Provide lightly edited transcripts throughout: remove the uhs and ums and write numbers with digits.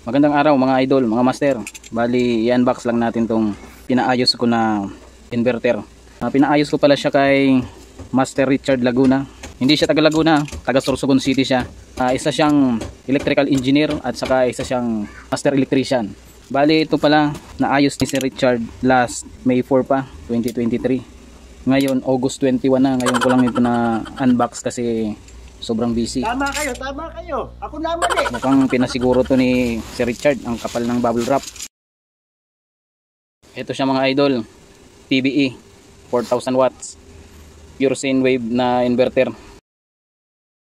Magandang araw mga idol, mga master. Bali, i-unbox lang natin tong pinaayos ko na inverter. Pinaayos ko pala siya kay Master Richard Laguna. Hindi siya taga Laguna, taga Sorsogon City siya. Isa siyang electrical engineer at saka isa siyang master electrician. Bali, ito pala naayos ni Sir Richard last May 4 pa, 2023. Ngayon, August 21 na. Ngayon ko lang ito na unbox kasi sobrang busy. Tama kayo. Ako naman eh. Mukhang pinasiguro to ni Sir Richard, ang kapal ng bubble wrap. Ito siya mga idol, PBE 4000 watts pure sine wave na inverter.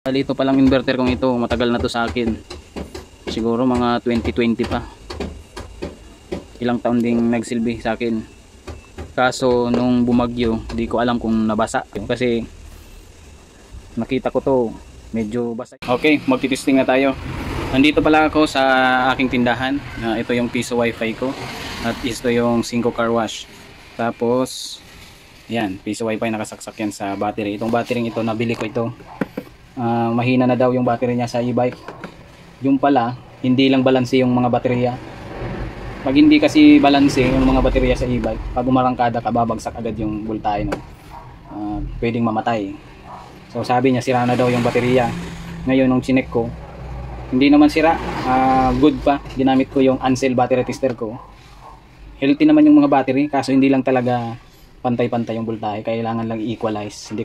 Bali, ito palang inverter kong ito, matagal na to sa akin, siguro mga 2020 pa. Ilang taon ding nagsilbi sa akin, kaso nung bumagyo di ko alam kung nabasa kasi nakita ko to medyo basa. Okay, magtitesting na tayo. Nandito pala ako sa aking tindahan. Ito yung piso wifi ko at ito yung 5 car wash. Tapos yan, piso wifi nakasaksak yan sa battery. Itong battery ito, nabili ko ito. Mahina na daw yung battery niya sa e-bike. Yung pala, hindi lang balanse yung mga baterya. Pag hindi kasi balanse yung mga baterya sa e-bike, pag umarangkada ka, babagsak agad yung voltahe, no? Pwedeng mamatay. So sabi niya sira na daw yung baterya. Ngayon nung chinek ko, hindi naman sira, good pa. Ginamit ko yung Ansel battery tester ko. Healthy naman yung mga battery, kaso hindi lang talaga pantay-pantay yung voltahe. Kailangan lang i-equalize. Hindi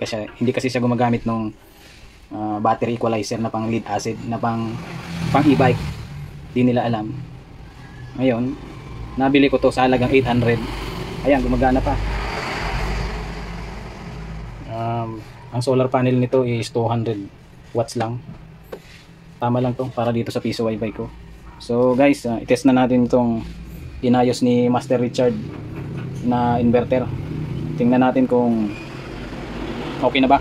kasi siya gumagamit ng battery equalizer na pang lead acid, na pang e-bike. Hindi nila alam. Ngayon, nabili ko to sa halagang 800. Ayan, gumagana pa. Ang solar panel nito is 200 watts lang. Tama lang to para dito sa piso wifi ko. So guys, i-test na natin itong inayos ni Master Richard na inverter. Tingnan natin kung okay na ba.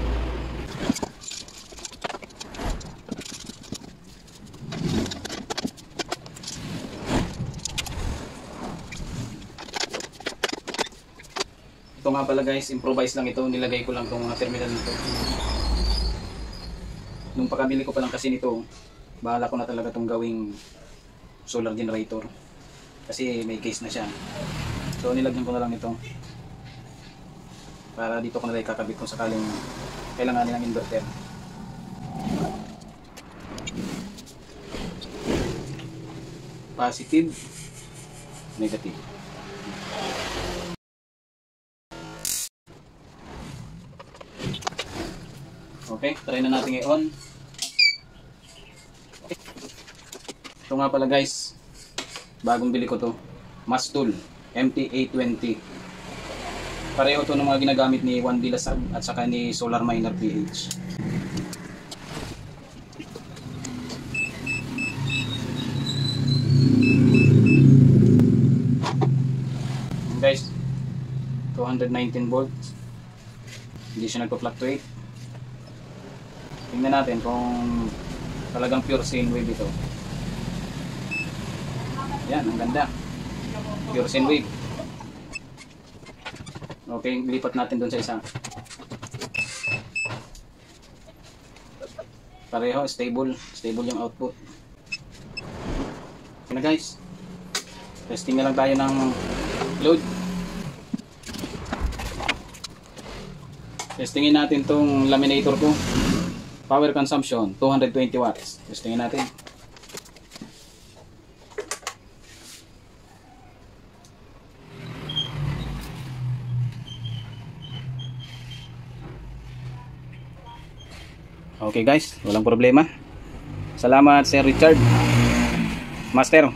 Ito nga pala guys, improvise lang ito. Nilagay ko lang itong terminal nito. Nung pagkabili ko pa lang kasi nito, bahala ko na talaga itong gawing solar generator. Kasi may case na siya. So nilagyan ko na lang ito. Para dito ko na lang kakabit kung sakaling kailanganin ng inverter. Positive, negative. Okay, try na natin i-on. Ito nga pala guys, bagong bili ko to, Mastool MT820. Pareho to ng mga ginagamit ni Juan Dilasag at saka ni Solar Miner PH. Guys, 219 volts. Hindi siya nagpa-fluctuate. Tingnan natin kung talagang pure sine wave ito. Yan, ang ganda. Pure sine wave. Okay, lipat natin dun sa isa. Pareho, stable yung output. Okay na guys. Testing na lang tayo ng load. Testingin natin tong laminator ko. Power consumption 220 watts. Testingin natin. Okay guys, walang problema. Salamat Sir Richard. Master.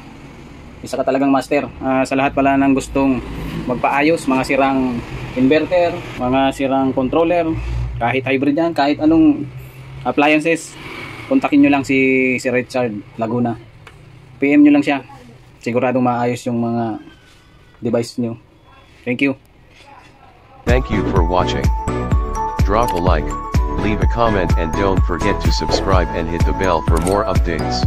Isa ka talagang master. Sa lahat pala ng gustong magpaayos, mga sirang inverter, mga sirang controller, kahit hybrid yan, kahit anong appliances, kontakin nyo lang si Richard Laguna. PM nyo lang siya. Siguradong maayos yung mga device nyo. Thank you. Thank you for watching. Drop a like, leave a comment and don't forget to subscribe and hit the bell for more updates.